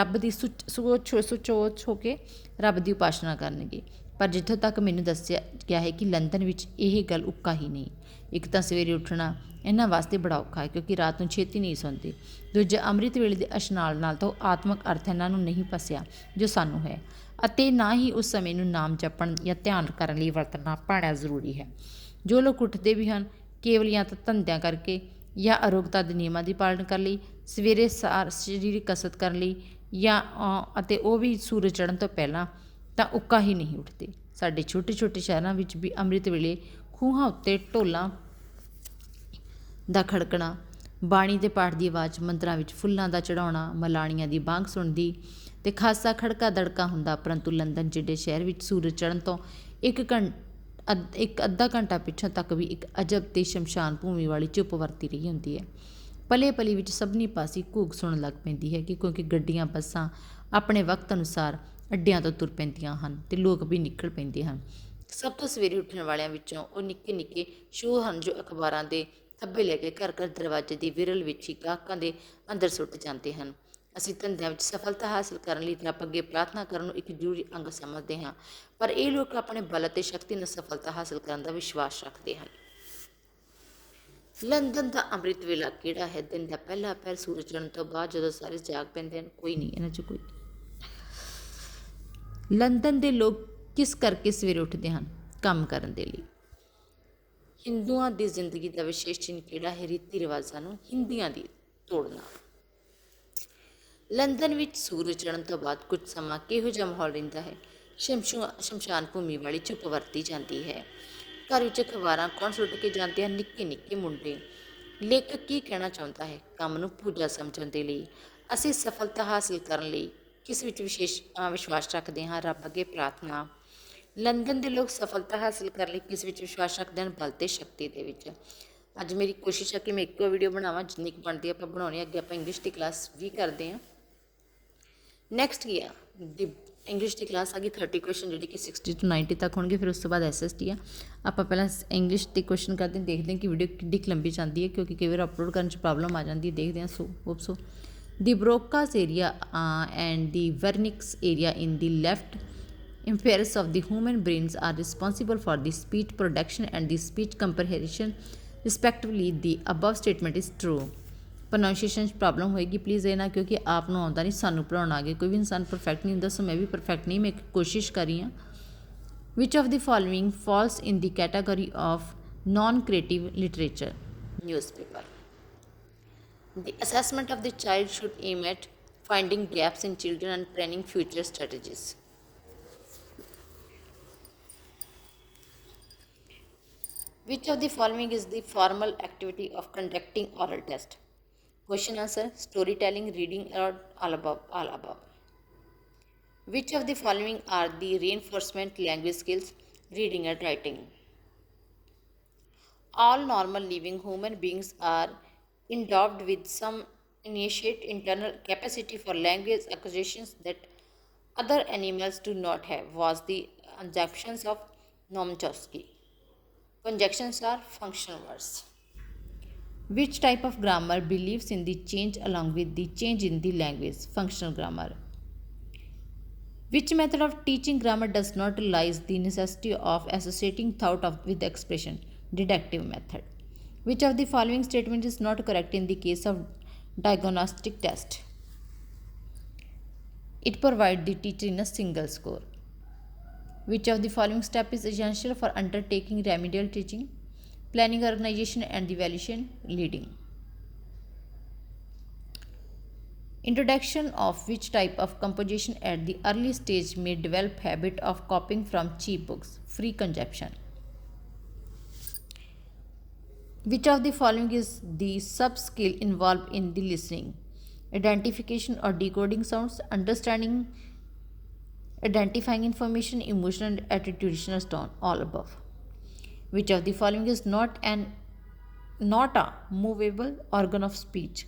ਰੱਬ ਦੀ ਉਪਾਸਨਾ ਕਰਨਗੇ। ਪਰ ਜਿੱਥੋਂ ਤੱਕ ਮੈਨੂੰ ਦੱਸਿਆ ਗਿਆ ਹੈ ਕਿ ਲੰਦਨ ਵਿੱਚ ਇਹ ਗੱਲ ਉੱਕਾ ਹੀ ਨਹੀਂ। ਇੱਕ ਤਾਂ ਸਵੇਰੇ ਉੱਠਣਾ ਇਹਨਾਂ ਵਾਸਤੇ ਬੜਾ ਔਖਾ ਹੈ ਕਿਉਂਕਿ ਰਾਤ ਨੂੰ ਛੇਤੀ ਨਹੀਂ ਸੌਂਦੇ। ਦੂਜਾ, ਅੰਮ੍ਰਿਤ ਵੇਲੇ ਦੇ ਇਸ਼ਨਾਨ ਨਾਲ ਤਾਂ ਆਤਮਕ ਅਰਥ ਇਹਨਾਂ ਨੂੰ ਨਹੀਂ ਪਸਿਆ ਜੋ ਸਾਨੂੰ ਹੈ, ਅਤੇ ਨਾ ਹੀ ਉਸ ਸਮੇਂ ਨੂੰ ਨਾਮ ਜਪਣ ਜਾਂ ਧਿਆਨ ਕਰਨ ਲਈ ਵਰਤਣਾ ਪਾਣਾ ਜ਼ਰੂਰੀ ਹੈ। ਜੋ ਲੋਕ ਉੱਠਦੇ ਵੀ ਹਨ ਕੇਵਲ ਜਾਂ ਤਾਂ ਧੰਦਿਆਂ ਕਰਕੇ ਜਾਂ ਅਰੋਗਤਾ ਦੇ ਨਿਯਮਾਂ ਦੀ ਪਾਲਣਾ ਕਰਨ ਲਈ, ਸਵੇਰੇ ਸਰੀਰਕ ਕਸਰਤ ਕਰਨ ਲਈ ਅਤੇ ਉਹ ਵੀ ਸੂਰਜ ਚੜ੍ਹਨ ਤੋਂ ਪਹਿਲਾਂ, ਤਾਂ ਉੱਕਾ ਹੀ ਨਹੀਂ ਉੱਠਦੇ। ਸਾਡੇ ਛੋਟੇ ਛੋਟੇ ਸ਼ਹਿਰਾਂ ਵਿੱਚ ਵੀ ਅੰਮ੍ਰਿਤ ਵੇਲੇ ਖੂਹਾਂ ਉੱਤੇ ਢੋਲਾਂ ਦਾ ਖੜਕਣਾ, ਬਾਣੀ ਦੇ ਪਾਠ ਦੀ ਆਵਾਜ਼, ਮੰਦਰਾਂ ਵਿੱਚ ਫੁੱਲਾਂ ਦਾ ਚੜ੍ਹਾਉਣਾ, ਮਲਾਣੀਆਂ ਦੀ ਬਾਂਗ ਸੁਣਦੀ ਅਤੇ ਖਾਸਾ ਖੜਕਾ ਦੜਕਾ ਹੁੰਦਾ। ਪਰੰਤੂ ਲੰਦਨ ਜਿਹੇ ਸ਼ਹਿਰ ਵਿੱਚ ਸੂਰਜ ਚੜ੍ਹਨ ਤੋਂ ਇੱਕ ਅੱਧਾ ਘੰਟਾ ਪਿੱਛੋਂ ਤੱਕ ਵੀ ਇੱਕ ਅਜਬ ਤੇ ਸ਼ਮਸ਼ਾਨ ਭੂਮੀ ਵਾਲੀ ਚੁੱਪ ਵਰਤੀ ਰਹੀ ਹੁੰਦੀ ਹੈ। ਪਲੇ ਪਲੀ ਵਿੱਚ ਸਭਨੀ ਪਾਸੇ ਘੂਕ ਸੁਣਨ ਲੱਗ ਪੈਂਦੀ ਹੈ ਕਿਉਂਕਿ ਗੱਡੀਆਂ ਬੱਸਾਂ ਆਪਣੇ ਵਕਤ ਅਨੁਸਾਰ ਅੱਡਿਆਂ ਤੋਂ ਤੁਰ ਪੈਂਦੀਆਂ ਹਨ ਅਤੇ ਲੋਕ ਵੀ ਨਿਕਲ ਪੈਂਦੇ ਹਨ। ਸਭ ਤੋਂ ਸਵੇਰੇ ਉੱਠਣ ਵਾਲਿਆਂ ਵਿੱਚੋਂ ਉਹ ਨਿੱਕੇ ਨਿੱਕੇ ਸ਼ੋਅ ਹਨ ਜੋ ਅਖਬਾਰਾਂ ਦੇ ਥੱਬੇ ਲੈ ਕੇ ਘਰ ਘਰ ਦਰਵਾਜ਼ੇ ਦੀ ਵਿਰਲ ਵਿੱਚ ਹੀ ਗਾਹਕਾਂ ਦੇ ਅੰਦਰ ਸੁੱਟ ਜਾਂਦੇ ਹਨ। ਅਸੀਂ ਧੰਦਿਆਂ ਵਿੱਚ ਸਫਲਤਾ ਹਾਸਲ ਕਰਨ ਲਈ ਰੱਬ ਅੱਗੇ ਪ੍ਰਾਰਥਨਾ ਕਰਨ ਨੂੰ ਇੱਕ ਜ਼ਰੂਰੀ ਅੰਗ ਸਮਝਦੇ ਹਾਂ, ਪਰ ਇਹ ਲੋਕ ਆਪਣੇ ਬਲ ਅਤੇ ਸ਼ਕਤੀ ਨਾਲ ਸਫਲਤਾ ਹਾਸਲ ਕਰਨ ਦਾ ਵਿਸ਼ਵਾਸ ਰੱਖਦੇ ਹਨ। ਲੰਦਨ ਦਾ ਅੰਮ੍ਰਿਤ ਵੇਲਾ ਕਿਹੜਾ ਹੈ? ਦਿਨ ਦਾ ਪਹਿਲਾ ਪਹਿਰ ਸੂਰਜ ਚੜ੍ਹਨ ਤੋਂ ਬਾਅਦ ਜਦੋਂ ਸਾਰੇ ਜਾਗ ਪੈਂਦੇ ਹਨ। ਕੋਈ ਨਹੀਂ, ਇਹਨਾਂ 'ਚ ਕੋਈ। ਲੰਦਨ ਦੇ ਲੋਕ ਕਿਸ ਕਰਕੇ ਸਵੇਰੇ ਉੱਠਦੇ ਹਨ? ਕੰਮ ਕਰਨ ਦੇ ਲਈ। ਹਿੰਦੂਆਂ ਦੀ ਜ਼ਿੰਦਗੀ ਦਾ ਵਿਸ਼ੇਸ਼ ਚਿੰਨ੍ਹ ਕਿਹੜਾ ਹੈ? ਰੀਤੀ ਰਿਵਾਜ਼ਾਂ ਨੂੰ ਹਿੰਦੀਆਂ ਦੀ ਤੋੜਨਾ। ਲੰਦਨ ਵਿੱਚ ਸੂਰਜ ਚੜ੍ਹਨ ਤੋਂ ਬਾਅਦ ਕੁਝ ਸਮਾਂ ਕਿਹੋ ਜਿਹਾ ਮਾਹੌਲ ਰਹਿੰਦਾ ਹੈ? ਸ਼ਮਸ਼ਾਨ ਭੂਮੀ ਵਾਲੀ ਚੁੱਪ ਵਰਤੀ ਜਾਂਦੀ ਹੈ। ਘਰ ਵਿੱਚ ਅਖਬਾਰਾਂ ਕੌਣ ਸੁੱਟ ਕੇ ਜਾਂਦੇ ਹਨ? ਨਿੱਕੇ ਨਿੱਕੇ ਮੁੰਡੇ। ਲੇਖਕ ਕੀ ਕਹਿਣਾ ਚਾਹੁੰਦਾ ਹੈ? ਕੰਮ ਨੂੰ ਪੂਜਾ ਸਮਝਣ ਦੇ ਲਈ। ਅਸੀਂ ਸਫਲਤਾ ਹਾਸਲ ਕਰਨ ਲਈ ਕਿਸ ਵਿੱਚ ਵਿਸ਼ਵਾਸ ਰੱਖਦੇ ਹਾਂ? ਰੱਬ ਅੱਗੇ ਪ੍ਰਾਰਥਨਾ। ਲੰਦਨ ਦੇ ਲੋਕ ਸਫਲਤਾ ਹਾਸਲ ਕਰਨ ਲਈ ਕਿਸ ਵਿੱਚ ਵਿਸ਼ਵਾਸ ਰੱਖਦੇ ਹਨ? ਬਲ ਤੇ ਸ਼ਕਤੀ ਦੇ ਵਿੱਚ। ਅੱਜ ਮੇਰੀ ਕੋਸ਼ਿਸ਼ ਹੈ ਕਿ ਮੈਂ ਇੱਕੋ ਵੀਡੀਓ ਬਣਾਵਾਂ, ਜਿੰਨੀ ਕੁ ਬਣਦੀ ਆਪਾਂ ਬਣਾਉਣੀ। ਅੱਗੇ ਆਪਾਂ ਇੰਗਲਿਸ਼ ਦੀ ਕਲਾਸ ਵੀ ਕਰਦੇ ਹਾਂ। ਨੈਕਸਟ ਕੀ ਆ? ਇੰਗਲਿਸ਼ ਦੀ ਕਲਾਸ ਆ ਗਈ 30 ਕੁਐਸਚਨ ਜਿਹੜੇ ਕਿ 60 ਤੋਂ 90 ਤੱਕ ਹੋਣਗੇ। ਫਿਰ ਉਸ ਤੋਂ ਬਾਅਦ SST ਆ। ਆਪਾਂ ਪਹਿਲਾਂ ਇੰਗਲਿਸ਼ ਦੇ ਕੁਐਸਚਨ ਕਰਦੇ ਹਾਂ, ਦੇਖਦੇ ਹਾਂ ਕਿ ਵੀਡੀਓ ਕਿੰਨੀ ਕੁ ਲੰਬੀ ਜਾਂਦੀ ਹੈ ਕਿਉਂਕਿ ਕਈ ਵਾਰ ਅਪਲੋਡ ਕਰਨ 'ਚ ਪ੍ਰੋਬਲਮ ਆ ਜਾਂਦੀ ਹੈ। ਦੇਖਦੇ ਹਾਂ। ਸੋ ਦੀ ਬ੍ਰੋਕਾਸ area and the ਵਰਨਿਕਸ area in the left impairs of the human brains are responsible for the speech production and the speech comprehension respectively. The above statement is true. ਪ੍ਰੋਨਾਊਂਸੀਏਸ਼ਨ 'ਚ ਪ੍ਰੋਬਲਮ ਹੋਏਗੀ please ਇਹ ਨਾ, ਕਿਉਂਕਿ ਆਪ ਨੂੰ ਆਉਂਦਾ ਨਹੀਂ, ਸਾਨੂੰ ਪੜ੍ਹਾਉਣ ਆ ਗਏ। ਕੋਈ ਵੀ ਇਨਸਾਨ ਪਰਫੈਕਟ ਨਹੀਂ ਹੁੰਦਾ, ਸੋ ਮੈਂ ਵੀ ਪਰਫੈਕਟ ਨਹੀਂ, ਮੈਂ ਕੋਸ਼ਿਸ਼ ਕਰ ਰਹੀ ਹਾਂ। Which of the following falls in the category of non creative literature? Newspaper. The assessment of the child should aim at finding gaps in children and planning future strategies. Which of the following is the formal activity of conducting oral test? Question answer: storytelling, reading, or all above. Which of the following are the reinforcement language skills? Reading and writing. All normal living human beings are endowed with some innate internal capacity for language acquisitions that other animals do not have, was the conjectures of Noam Chomsky. Conjunctions are functional words. Which type of grammar believes in the change along with the change in the language? Functional grammar. Which method of teaching grammar does not realize the necessity of associating thought with expression? Deductive method. Which of the following statement is not correct in the case of diagnostic test? It provides the teacher in a single score. Which of the following step is essential for undertaking remedial teaching? Planning, organization, and evaluation. Leading. Introduction of which type of composition at the early stage may develop habit of copying from cheap books? Free consumption. Which of the following is the sub skill involved in the listening? Identification or decoding sounds, understanding, identifying information, emotional and attitudinal tone, all above. Which of the following is not a movable organ of speech?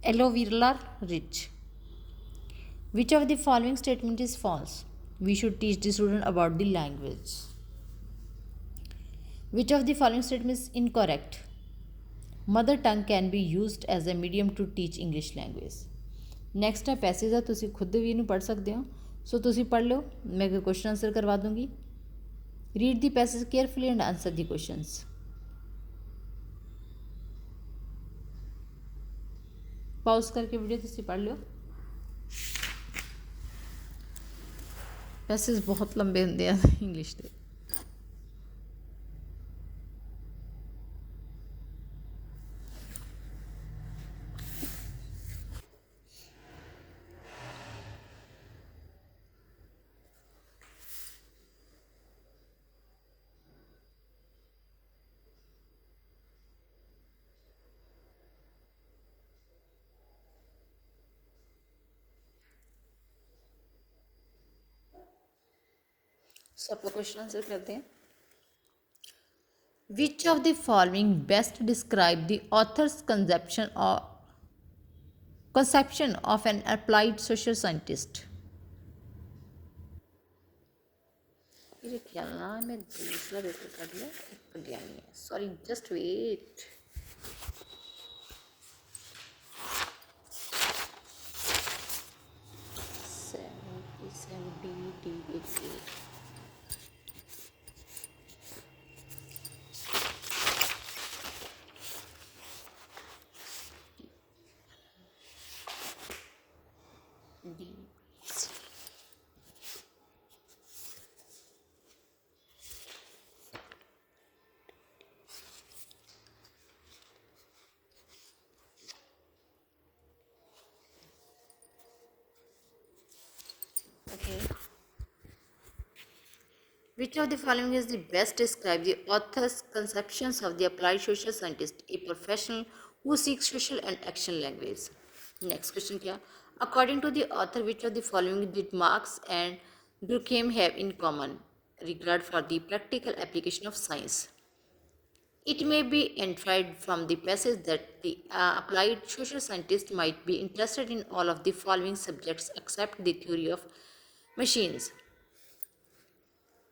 Alveolar ridge. Which of the following statement is false? We should teach the student about the language. Which of the following statement is incorrect? Mother tongue can be used as a medium to teach English language. Next ਹੈ passage ਆ, ਤੁਸੀਂ ਖੁਦ ਵੀ ਇਹਨੂੰ ਪੜ੍ਹ ਸਕਦੇ ਹੋ, ਸੋ ਤੁਸੀਂ ਪੜ੍ਹ ਲਿਓ, ਮੈਂ ਅੱਗੇ ਕੁਐਸਚਨ ਆਨਸਰ ਕਰਵਾ ਦੂੰਗੀ. Read the passage carefully and answer the questions. ਪਾਉਸ ਕਰਕੇ ਵੀਡੀਓ ਤੁਸੀਂ ਪੜ੍ਹ ਲਿਓ. ਪੈਸੇਜ ਬਹੁਤ ਲੰਬੇ ਹੁੰਦੇ ਆ ਇੰਗਲਿਸ਼ ਦੇ. सब क्वेश्चन आंसर करते हैं. Which of the following best describe the author's conception of an applied social scientist? मेरे ख्याल ना मैं दूसरा पेपर कर लिया, एक गया नहीं है, sorry, just wait. Okay. Which of the following is the best describe the author's conceptions of the applied social scientist, a professional who seeks social and action language? Next question क्या? According to the author, which of the following did Marx and Durkheim have in common? Regard for the practical application of science. It may be inferred from the passage that the applied social scientist might be interested in all of the following subjects except the theory of machines.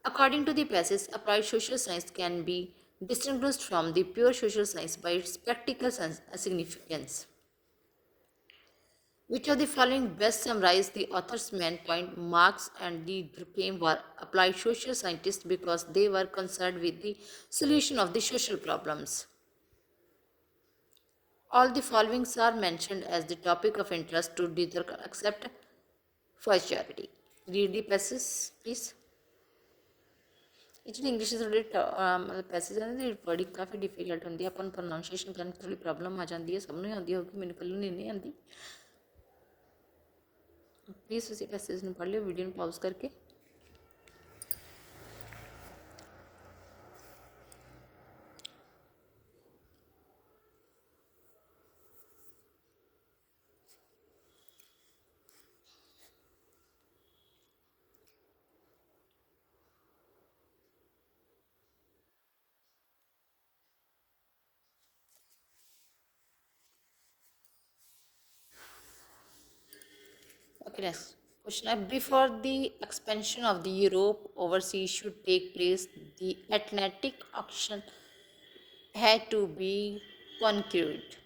According to the passage, applied social science can be distinguished from the pure social science by its practical significance. Which of the following best summarize the author's main point? Marx and Durkheim were applied social scientists because they were concerned with the solution of the social problems. All the following are mentioned as the topic of interest to Diderot except for charity. Read the passage, please. ਜਿਹੜੀ English ਦੇ ਥੋੜ੍ਹੇ ਮਤਲਬ passage ਆ ਨਾ, wording ਕਾਫੀ difficult ਹੁੰਦੀ ਹੈ, ਆਪਾਂ ਨੂੰ ਪ੍ਰੋਨਾਊਂਸੀਏਸ਼ਨ ਕਰਨ 'ਚ ਥੋੜ੍ਹੀ ਪ੍ਰੋਬਲਮ ਆ ਜਾਂਦੀ ਹੈ, ਸਭ ਨੂੰ ਆਉਂਦੀ ਹੋਊਗੀ, ਮੈਨੂੰ ਕੱਲ੍ਹ ਨੂੰ ਨਹੀਂ ਆਉਂਦੀ. ਪਲੀਜ਼ ਤੁਸੀਂ ਪੈਸੇਜ ਨੂੰ ਪੜ੍ਹ ਲਿਓ ਵੀਡੀਓ ਨੂੰ ਪਾਜ਼ ਕਰਕੇ. Okay, next question. Before the expansion of the Europe overseas should take place, the Atlantic Ocean had to be conquered.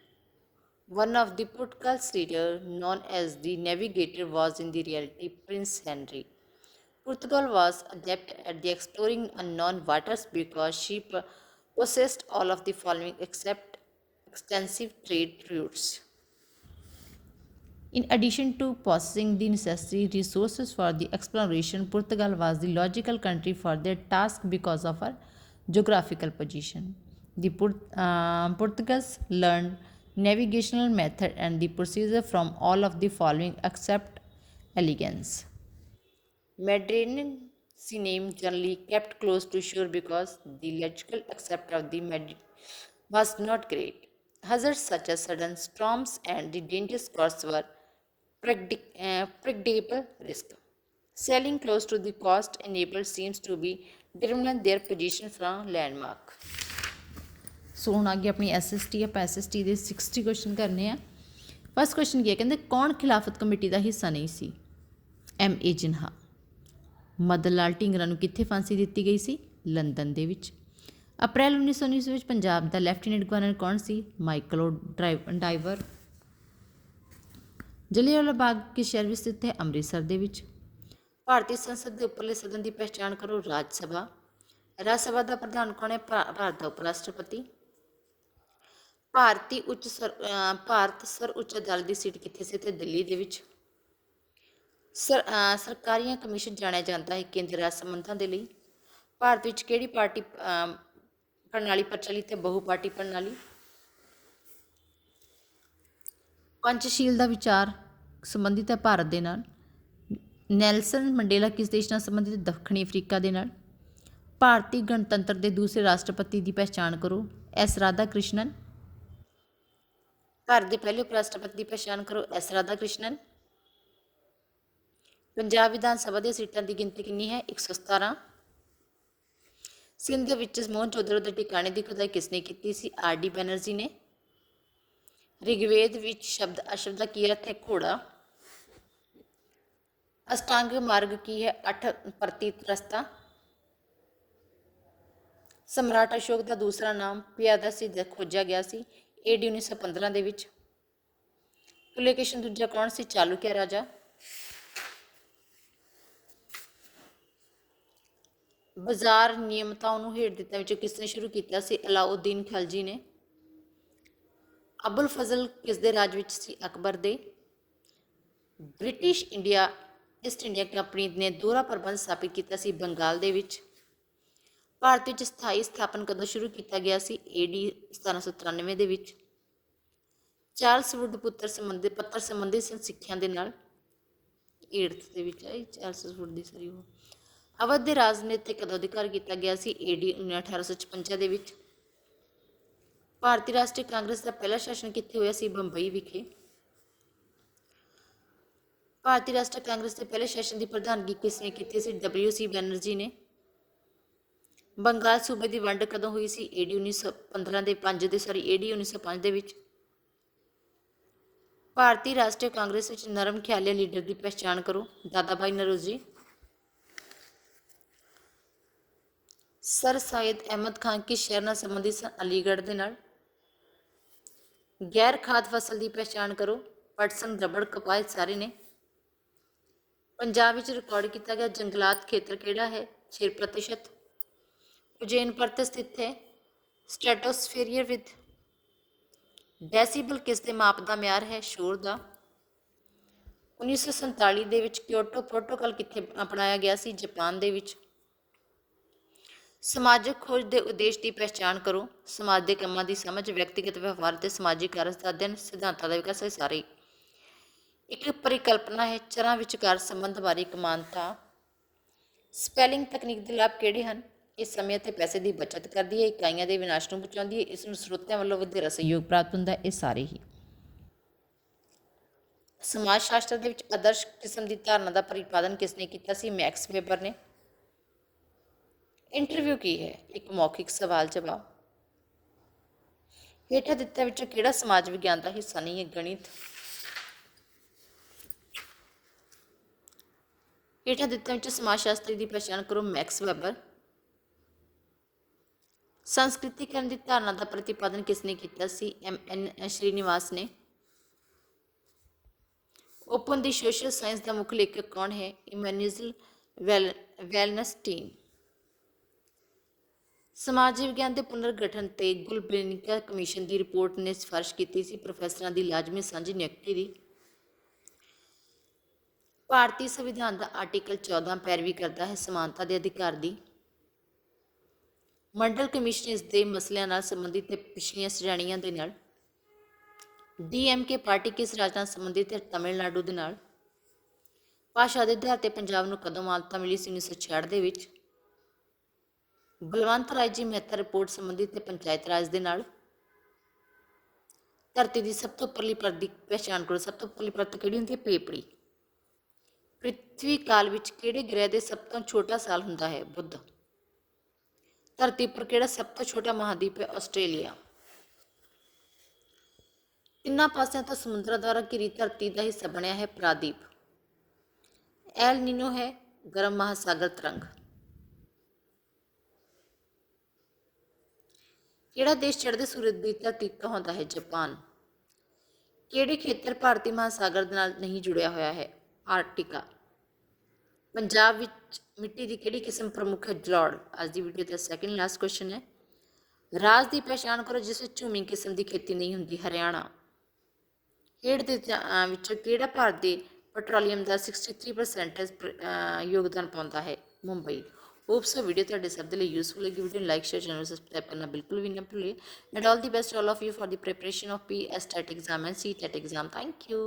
One of the Portugal's leader, known as the navigator, was in the reality Prince Henry. Portugal was adept at the exploring unknown waters because she possessed all of the following except extensive trade routes. In addition to possessing the necessary resources for the exploration, Portugal was the logical country for their task because of her geographical position. The Portuguese learned navigational method and the procedure from all of the following except elegance. Mediterranean name generally kept close to shore because the logical accept of the was not great. Hazards such as sudden storms and the dangerous course were predictable risk. Sailing close to the coast enabled seems to be determine their position from landmark. ਸੋ ਹੁਣ ਅੱਗੇ ਆਪਣੀ SST ਆਪਾਂ SST ਦੇ 60 question ਕਰਨੇ ਆ। First question ਕੀ ਹੈ, ਕਹਿੰਦੇ ਕੌਣ ਖਿਲਾਫਤ ਕਮੇਟੀ ਦਾ ਹਿੱਸਾ ਨਹੀਂ ਸੀ? MA ਜਿਨਹਾ। ਮਦਨ ਲਾਲ ਢੀਂਗਰਾ ਨੂੰ ਕਿੱਥੇ ਫਾਂਸੀ ਦਿੱਤੀ ਗਈ ਸੀ? ਲੰਦਨ ਦੇ ਵਿੱਚ। ਅਪ੍ਰੈਲ 1919 ਵਿੱਚ ਪੰਜਾਬ ਦਾ ਲੈਫਟੀਨੈਂਟ ਗਵਰਨਰ ਕੌਣ ਸੀ? Michael Dwyer. ਜਲਿਆਂਵਾਲਾ ਬਾਗ ਕਿਸ ਸ਼ਹਿਰ ਵਿੱਚ ਸਥਿਤ ਹੈ? ਅੰਮ੍ਰਿਤਸਰ ਦੇ ਵਿੱਚ। ਭਾਰਤੀ ਸੰਸਦ ਦੇ ਉੱਪਰਲੇ ਸਦਨ ਦੀ ਪਹਿਚਾਣ ਕਰੋ। ਰਾਜ ਸਭਾ। ਰਾਜ ਸਭਾ ਦਾ ਪ੍ਰਧਾਨ ਕੌਣ ਹੈ? ਭਾਰਤ ਦਾ ਉਪ ਰਾਸ਼ਟਰਪਤੀ। ਭਾਰਤ ਸਰਉੱਚ ਅਦਾਲਤ ਦੀ ਸੀਟ ਕਿੱਥੇ ਸਥਿਤ ਹੈ? ਦਿੱਲੀ ਦੇ ਵਿੱਚ। ਸਰਕਾਰੀਆ ਕਮਿਸ਼ਨ ਜਾਣਿਆ ਜਾਂਦਾ ਹੈ ਕੇਂਦਰ ਰਾਜ ਸੰਬੰਧਾਂ ਦੇ ਲਈ। ਭਾਰਤ ਵਿੱਚ ਕਿਹੜੀ ਪਾਰਟੀ ਪ੍ਰਣਾਲੀ ਪ੍ਰਚਲਿਤ ਹੈ? ਬਹੁ ਪਾਰਟੀ ਪ੍ਰਣਾਲੀ। ਪੰਚਸ਼ੀਲ ਦਾ ਵਿਚਾਰ ਸੰਬੰਧਿਤ ਹੈ ਭਾਰਤ ਦੇ ਨਾਲ। ਨੈਲਸਨ ਮੰਡੇਲਾ ਕਿਸ ਦੇਸ਼ ਨਾਲ ਸੰਬੰਧਿਤ? ਦੱਖਣੀ ਅਫਰੀਕਾ ਦੇ ਨਾਲ। ਭਾਰਤੀ ਗਣਤੰਤਰ ਦੇ ਦੂਸਰੇ ਰਾਸ਼ਟਰਪਤੀ ਦੀ ਪਹਿਚਾਣ ਕਰੋ। S ਰਾਧਾ ਕ੍ਰਿਸ਼ਨਨ। ਭਾਰਤ ਦੇ ਪਹਿਲੇ ਉਪ ਰਾਸ਼ਟਰਪਤੀ ਦੀ ਪਹਿਚਾਣ ਕਰੋ। S ਰਾਧਾ ਕ੍ਰਿਸ਼ਨਨ। ਪੰਜਾਬ ਵਿਧਾਨ ਸਭਾ ਦੀਆਂ ਸੀਟਾਂ ਦੀ ਗਿਣਤੀ ਕਿੰਨੀ ਹੈ? 117। ਸਿੰਧ ਵਿੱਚ ਮੋਹਨਜੋਦੜੋ ਦੇ ਟਿਕਾਣੇ ਦੀ ਖੁਦਾਈ ਕਿਸਨੇ ਕੀਤੀ ਸੀ? RD ਬੈਨਰਜੀ ਨੇ। ਰਿਗਵੇਦ ਵਿੱਚ ਸ਼ਬਦ ਅਸ਼ਬਦ ਦਾ ਕੀ ਅਰਥ ਹੈ? ਘੋੜਾ। ਅਸ਼ਟਾਂਗ ਮਾਰਗ ਕੀ ਹੈ? 8 ਪ੍ਰਤੀਤ ਰਸਤਾ। ਸਮਰਾਟ ਅਸ਼ੋਕ ਦਾ ਦੂਸਰਾ ਨਾਮ ਪਿਆਦਸੀ ਖੋਜਿਆ ਗਿਆ ਸੀ। AD 1915 ਦੇ ਵਿੱਚ। ਪੁਲਕੇਸ਼ਨ ਦੂਜਾ ਕੌਣ ਸੀ? ਚਾਲੁਕਿਆ ਰਾਜਾ। ਬਾਜ਼ਾਰ ਨਿਯਮਤਾਂ ਨੂੰ ਹੇਠ ਦਿੱਤਾ ਵਿੱਚੋਂ ਕਿਸ ਨੇ ਸ਼ੁਰੂ ਕੀਤਾ ਸੀ? ਅਲਾਉਦੀਨ ਖਲਜੀ ਨੇ। ਅਬੁਲ ਫਜ਼ਲ ਕਿਸ ਦੇ ਰਾਜ ਵਿੱਚ ਸੀ? ਅਕਬਰ ਦੇ। ਬ੍ਰਿਟਿਸ਼ ਈਸਟ ਇੰਡੀਆ ਕੰਪਨੀ ਨੇ ਦੋਹਰਾ ਪ੍ਰਬੰਧ ਸਥਾਪਿਤ ਕੀਤਾ ਸੀ? ਬੰਗਾਲ ਦੇ ਵਿੱਚ। ਭਾਰਤ ਵਿੱਚ ਸਥਾਈ ਸਥਾਪਨ ਕਦੋਂ ਸ਼ੁਰੂ ਕੀਤਾ ਗਿਆ ਸੀ? AD 1793 ਦੇ ਵਿੱਚ। ਚਾਰਲਸ ਵੁੱਡ ਪੱਤਰ ਸੰਬੰਧਿਤ ਸਿੱਖਿਆ ਦੇ ਨਾਲ 8th ਦੇ ਵਿੱਚ ਆਈ ਚਾਰਲਸ ਵੁੱਡ ਦੀ ਸਾਰੀ ਉਹ। ਅਵਧ ਦੇ ਰਾਜਨੀਤੀ ਕਦੋਂ ਅਧਿਕਾਰ ਕੀਤਾ ਗਿਆ ਸੀ? AD 1856 ਦੇ ਵਿੱਚ। ਭਾਰਤੀ ਰਾਸ਼ਟਰੀ ਕਾਂਗਰਸ ਦਾ ਪਹਿਲਾ ਸੈਸ਼ਨ ਕਿੱਥੇ ਹੋਇਆ ਸੀ? ਬੰਬਈ ਵਿਖੇ। ਭਾਰਤੀ ਰਾਸ਼ਟਰੀ ਕਾਂਗਰਸ ਦੇ ਪਹਿਲੇ ਸੈਸ਼ਨ ਦੀ ਪ੍ਰਧਾਨਗੀ ਕਿਸ ਨੇ ਕੀਤੀ ਸੀ? WC ਬੈਨਰਜੀ ਨੇ। ਬੰਗਾਲ ਸੂਬੇ ਦੀ ਵੰਡ ਕਦੋਂ ਹੋਈ ਸੀ? AD 1905 ਦੇ ਵਿੱਚ। ਭਾਰਤੀ ਰਾਸ਼ਟਰੀ ਕਾਂਗਰਸ ਵਿੱਚ ਨਰਮ ਖਿਆਲੇ ਲੀਡਰ ਦੀ ਪਹਿਚਾਣ ਕਰੋ। ਦਾਦਾ ਭਾਈ ਨਰੋਜੀ। ਸਰ ਸੈਦ ਅਹਿਮਦ ਖਾਨ ਕਿਸ ਸ਼ਹਿਰ ਨਾਲ ਸੰਬੰਧਿਤ ਸਨ? ਅਲੀਗੜ੍ਹ ਦੇ ਨਾਲ। ਗੈਰ ਖਾਦ ਫਸਲ ਦੀ ਪਹਿਚਾਣ ਕਰੋ। ਪਟਸਨ, ਰਬੜ, ਕਪਾਹ ਸਾਰੇ ਨੇ। ਪੰਜਾਬ ਵਿੱਚ ਰਿਕਾਰਡ ਕੀਤਾ ਗਿਆ ਜੰਗਲਾਤ ਖੇਤਰ ਕਿਹੜਾ ਹੈ? 6%। ਉਜੈਨ ਪਰਤ ਸਥਿਤ ਹੈ। ਸਟ੍ਰੈਟੋਸਫੀਅਰ ਵਿਦ। ਡੈਸੀਬਲ ਕਿਸ ਦੇ ਮਾਪ ਦਾ ਮਿਆਰ ਹੈ? ਸ਼ੋਰ ਦਾ। 1947 ਦੇ ਵਿੱਚ ਕਿਓਟੋ ਪ੍ਰੋਟੋਕਾਲ ਕਿੱਥੇ ਅਪਣਾਇਆ ਗਿਆ ਸੀ? ਜਾਪਾਨ ਦੇ ਵਿੱਚ। ਸਮਾਜਿਕ ਖੋਜ ਦੇ ਉਦੇਸ਼ ਦੀ ਪਹਿਚਾਣ ਕਰੋ। ਸਮਾਜ ਦੇ ਕੰਮਾਂ ਦੀ ਸਮਝ, ਵਿਅਕਤੀਗਤ ਵਿਵਹਾਰ ਅਤੇ ਸਮਾਜਿਕ ਕਾਰਜ ਦਾ ਅਧਿਐਨ, ਸਿਧਾਂਤਾਂ ਦਾ ਵਿਕਾਸ। ਇਹ ਸਾਰੇ ਇੱਕ ਪਰਿਕਲਪਨਾ ਹੈ ਚਰਾਂ ਵਿਚਕਾਰ ਸੰਬੰਧ ਬਾਰੇ ਇੱਕ ਮਾਨਤਾ। ਸਪੈਲਿੰਗ ਤਕਨੀਕ ਦੇ ਲਾਭ ਕਿਹੜੇ ਹਨ? ਇਹ ਸਮੇਂ ਅਤੇ ਪੈਸੇ ਦੀ ਬਚਤ ਕਰਦੀ ਹੈ, ਇਕਾਈਆਂ ਦੇ ਵਿਨਾਸ਼ ਨੂੰ ਬਚਾਉਂਦੀ ਹੈ, ਇਸ ਨੂੰ ਸਰੋਤਿਆਂ ਵੱਲੋਂ ਵਧੇਰਾ ਸਹਿਯੋਗ ਪ੍ਰਾਪਤ ਹੁੰਦਾ ਹੈ। ਇਹ ਸਾਰੇ ਹੀ। ਸਮਾਜ ਸ਼ਾਸਤਰ ਦੇ ਵਿੱਚ ਆਦਰਸ਼ ਕਿਸਮ ਦੀ ਧਾਰਨਾ ਦਾ ਪ੍ਰਤੀਪਾਦਨ ਕਿਸ ਨੇ ਕੀਤਾ ਸੀ? ਮੈਕਸ ਵੇਬਰ ਨੇ। ਇੰਟਰਵਿਊ ਕੀ ਹੈ? ਇੱਕ ਮੌਖਿਕ ਸਵਾਲ ਜਵਾਬ। ਹੇਠਾਂ ਦਿੱਤਾ ਵਿੱਚੋਂ ਕਿਹੜਾ ਸਮਾਜ ਵਿਗਿਆਨ ਦਾ ਹਿੱਸਾ ਨਹੀਂ ਹੈ? ਗਣਿਤ। ਹੇਠਾਂ ਦਿੱਤਾ ਵਿੱਚੋਂ ਸਮਾਜ ਸ਼ਾਸਤਰੀ ਦੀ ਪਹਿਚਾਣ ਕਰੋ। ਮੈਕਸ ਵੇਬਰ। ਸੰਸਕ੍ਰਿਤੀਕਰਨ ਦੀ ਧਾਰਨਾ ਦਾ ਪ੍ਰਤੀਪਾਦਨ ਕਿਸ ਨੇ ਕੀਤਾ ਸੀ? MN ਸ਼੍ਰੀਨਿਵਾਸ ਨੇ। ओपन दी सोशल साइंस का मुख्य लेखक कौन है? इमैनुअल वेलनस्टीन। समाज विज्ञान के पुनर्गठन ते गुलबर्गा कमीशन की रिपोर्ट ने सिफारिश की सी प्रोफैसरां की लाजमी सांझी नियुक्ति की। भारतीय संविधान का आर्टिकल 14 पैरवी करता है समानता के अधिकार की। मंडल कमीशन इसके मसलों नाल संबंधित पिछलियां श्रेणियां दे नाल। DMK पार्टी किस राज नाल संबंधित है? तमिलनाडु दे नाल। भाषा के आधार पर पंजाब नूं कदों मानता मिली सी? 1966 दे विच। बलवंत राय जी मेहता रिपोर्ट संबंधित है पंचायत राज दे नाल। धरती की सब तो उपरली परत की पहचान करो। सब तो उपरली परत किहड़ी हुंदी है? पेपड़ी। पृथ्वी काल विच किहड़े ग्रह के सब तो छोटा साल हुंदा है? बुध। धरती पर किहड़ा सब तो छोटा महाद्वीप है? आस्ट्रेलिया। तिन्ना पासियां तो समुद्र द्वारा घिरी धरती का हिस्सा बनया है प्रादीप। एल नीनो है गर्म महासागर तरंग। किहड़ा देश चढ़ते सूरज की धरती कहलाता है? जापान। किहड़े खेतर भारतीय महासागर दे नाल नहीं जुड़िया होया है? आर्टिका। पंजाब विच मिट्टी की किहड़ी किस्म प्रमुख है? जलौड़। अज की वीडियो का सैकेंड लास्ट क्वेश्चन है, राज की पहचान करो जिस विच झूमी किस्म की खेती नहीं होंदी? हरियाणा। खेड दे विचों किहड़ा भारत के पेट्रोलीयम का 63% योगदान पाता है? मुंबई। होप्स वीडियो तुहाडे सब दे लई यूजफुल लगी। Video like share channel subscribe करना बिल्कुल भी ना भूलिए। And all the best all of you for the preparation of PSTET exam and CTET exam. Thank you.